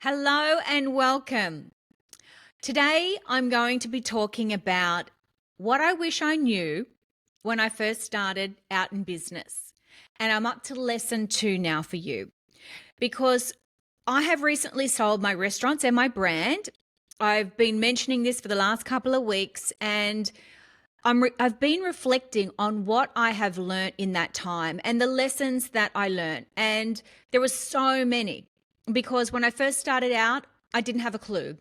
Hello and welcome. Today I'm going to be talking about what I wish I knew when I first started out in business. And I'm up to lesson 2 now for you because I have recently sold my restaurants and my brand. I've been mentioning this for the last couple of weeks, and I've been reflecting on what I have learned in that time and the lessons that I learned. And there were so many because when I first started out, I didn't have a clue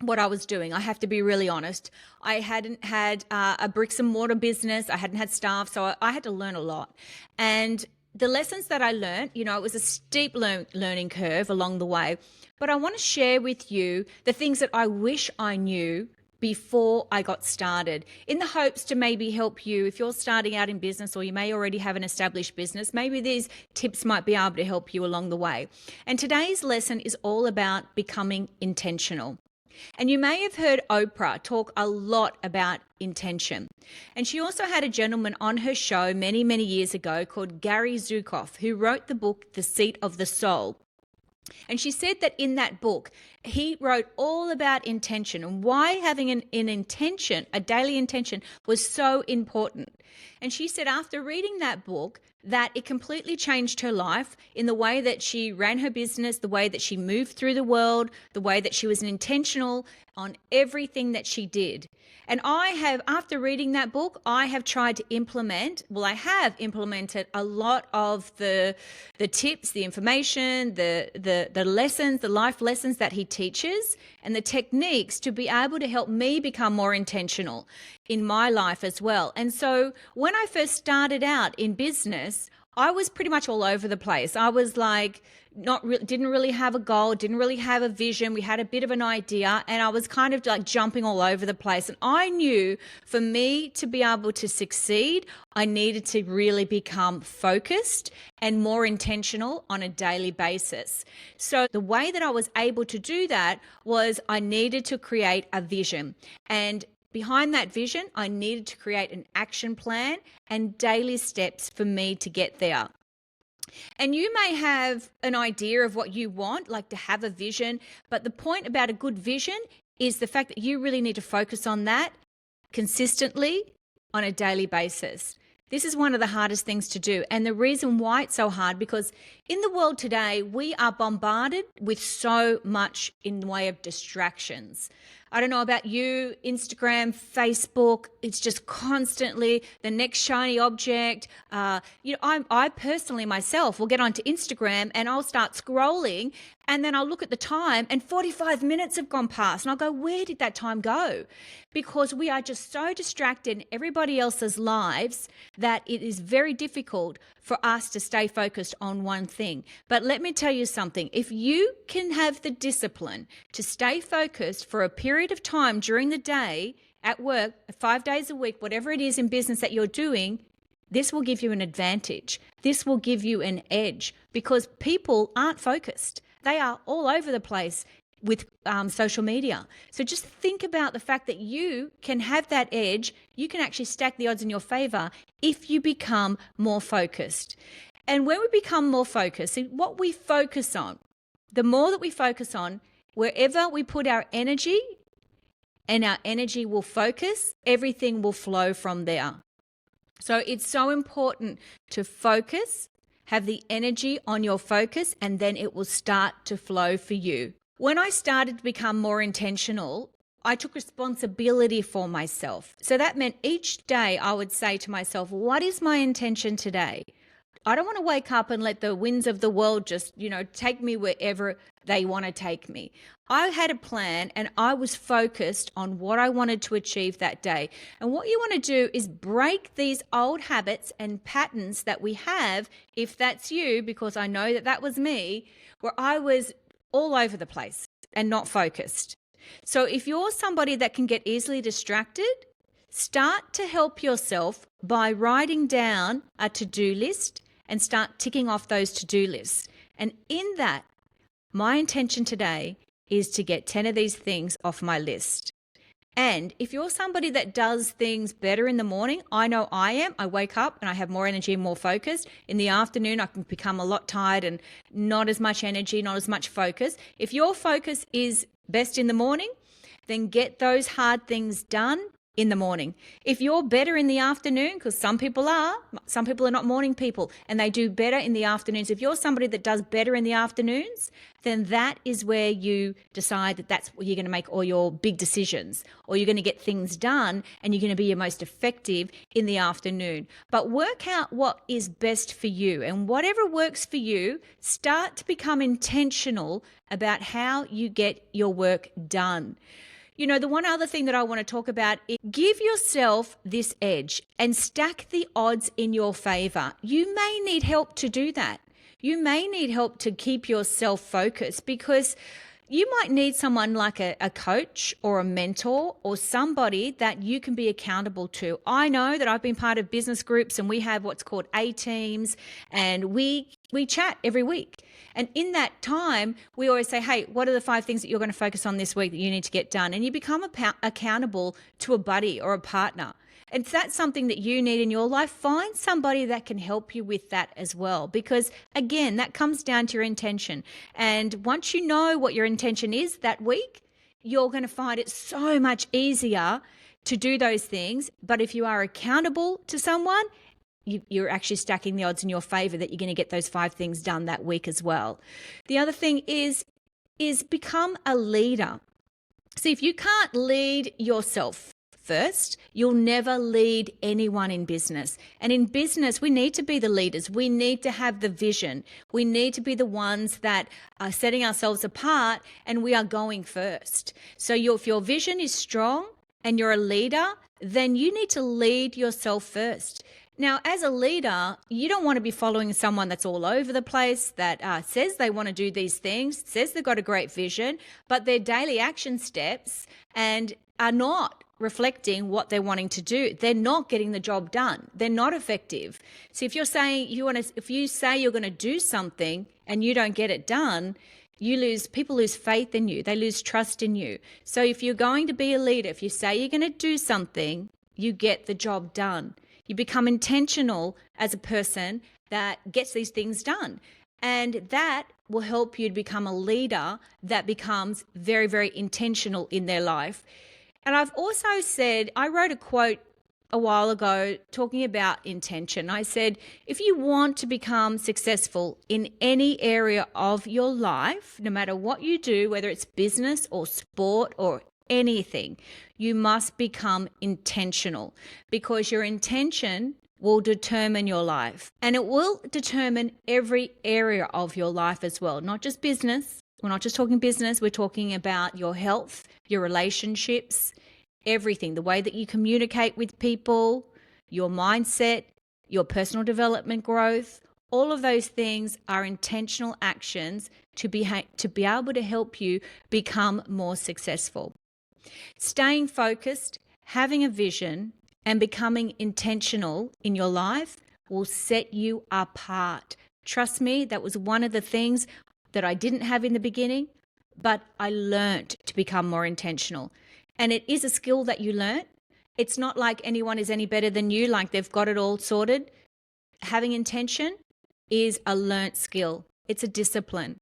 what I was doing. I have to be really honest. I hadn't had a bricks and mortar business. I hadn't had staff, so I had to learn a lot. And the lessons that I learned, it was a steep learning curve along the way. But I want to share with you the things that I wish I knew before I got started, in the hopes to maybe help you if you're starting out in business, or you may already have an established business. Maybe these tips might be able to help you along the way. And today's lesson is all about becoming intentional. And you may have heard Oprah talk a lot about intention. And she also had a gentleman on her show many, many years ago called Gary Zukav, who wrote the book, The Seat of the Soul. And she said that in that book, he wrote all about intention and why having an intention, a daily intention, was so important. And she said after reading that book that it completely changed her life in the way that she ran her business, the way that she moved through the world, the way that she was intentional on everything that she did. And after reading that book, I have tried to I have implemented a lot of the tips, the information, the lessons, the life lessons that he teaches, and the techniques to be able to help me become more intentional in my life as well. And so when I first started out in business, I was pretty much all over the place. I was like, didn't really have a goal, didn't really have a vision. We had a bit of an idea, and I was kind of like jumping all over the place. And I knew for me to be able to succeed, I needed to really become focused and more intentional on a daily basis. So the way that I was able to do that was I needed to create a vision. And behind that vision, I needed to create an action plan and daily steps for me to get there. And you may have an idea of what you want, like to have a vision, but the point about a good vision is the fact that you really need to focus on that consistently on a daily basis. This is one of the hardest things to do. And the reason why it's so hard, because in the world today, we are bombarded with so much in the way of distractions. I don't know about you, Instagram, Facebook, it's just constantly the next shiny object. I personally myself will get onto Instagram and I'll start scrolling, and then I'll look at the time and 45 minutes have gone past and I'll go, where did that time go? Because we are just so distracted in everybody else's lives that it is very difficult for us to stay focused on one thing. But let me tell you something. If you can have the discipline to stay focused for a period of time during the day, at work, 5 days a week, whatever it is in business that you're doing, this will give you an advantage. This will give you an edge because people aren't focused. They are all over the place with social media. So just think about the fact that you can have that edge. You can actually stack the odds in your favor if you become more focused. And when we become more focused, see, what we focus on, the more that we focus on, wherever we put our energy and our energy will focus, everything will flow from there. So it's so important to focus, have the energy on your focus, and then it will start to flow for you. When I started to become more intentional, I took responsibility for myself. So that meant each day I would say to myself, what is my intention today? I don't want to wake up and let the winds of the world just, take me wherever they want to take me. I had a plan and I was focused on what I wanted to achieve that day. And what you want to do is break these old habits and patterns that we have, if that's you, because I know that that was me, where I was all over the place and not focused. So if you're somebody that can get easily distracted, start to help yourself by writing down a to-do list and start ticking off those to-do lists. And in that, my intention today is to get 10 of these things off my list. And if you're somebody that does things better in the morning, I know I am. I wake up and I have more energy and more focus. In the afternoon, I can become a lot tired and not as much energy, not as much focus. If your focus is best in the morning, then get those hard things done in the morning. If you're better in the afternoon, because some people are not morning people and they do better in the afternoons. If you're somebody that does better in the afternoons, then that is where you decide that that's where you're going to make all your big decisions, or you're going to get things done and you're going to be your most effective in the afternoon. But work out what is best for you, and whatever works for you, start to become intentional about how you get your work done. You know, the one other thing that I want to talk about is give yourself this edge and stack the odds in your favor. You may need help to do that. You may need help to keep yourself focused, because you might need someone like a coach or a mentor or somebody that you can be accountable to. I know that I've been part of business groups and we have what's called A teams, and we chat every week. And in that time, we always say, hey, what are the 5 things that you're going to focus on this week that you need to get done? And you become accountable to a buddy or a partner. And if that's something that you need in your life, find somebody that can help you with that as well. Because again, that comes down to your intention. And once you know what your intention is that week, you're going to find it so much easier to do those things. But if you are accountable to someone, you're actually stacking the odds in your favor that you're going to get those 5 things done that week as well. The other thing is become a leader. See, if you can't lead yourself first, you'll never lead anyone in business. And in business, we need to be the leaders. We need to have the vision. We need to be the ones that are setting ourselves apart, and we are going first. So if your vision is strong and you're a leader, then you need to lead yourself first. Now, as a leader, you don't want to be following someone that's all over the place, that says they want to do these things, says they've got a great vision, but their daily action steps and are not reflecting what they're wanting to do. They're not getting the job done. They're not effective. So if you say you're going to do something and you don't get it done, people lose faith in you. They lose trust in you. So if you're going to be a leader, if you say you're going to do something, you get the job done. You become intentional as a person that gets these things done. And that will help you to become a leader that becomes very, very intentional in their life. And I've also said, I wrote a quote a while ago talking about intention. I said, if you want to become successful in any area of your life, no matter what you do, whether it's business or sport or anything, you must become intentional, because your intention will determine your life, and it will determine every area of your life as well, not just business. We're not just talking business. We're talking about your health, your relationships, everything, the way that you communicate with people, your mindset, your personal development growth. All of those things are intentional actions to be able to help you become more successful. Staying focused, having a vision, and becoming intentional in your life will set you apart. Trust me, that was one of the things that I didn't have in the beginning, but I learned to become more intentional. And it is a skill that you learn. It's not like anyone is any better than you, like they've got it all sorted. Having intention is a learnt skill. It's a discipline.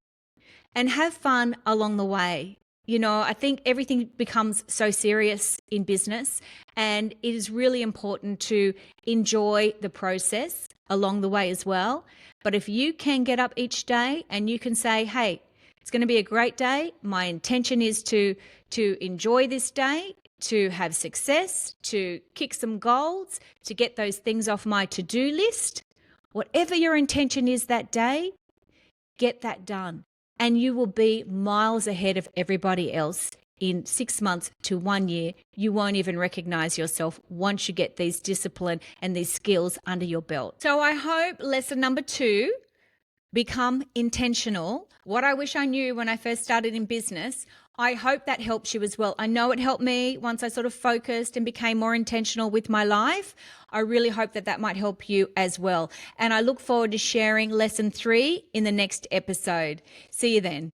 And have fun along the way. You know, I think everything becomes so serious in business, and it is really important to enjoy the process along the way as well. But if you can get up each day and you can say, hey, it's going to be a great day. My intention is to enjoy this day, to have success, to kick some goals, to get those things off my to-do list. Whatever your intention is that day, get that done. And you will be miles ahead of everybody else in 6 months to 1 year. You won't even recognize yourself once you get these discipline and these skills under your belt. So I hope lesson number 2, become intentional. What I wish I knew when I first started in business, I hope that helps you as well. I know it helped me once I sort of focused and became more intentional with my life. I really hope that that might help you as well. And I look forward to sharing lesson 3 in the next episode. See you then.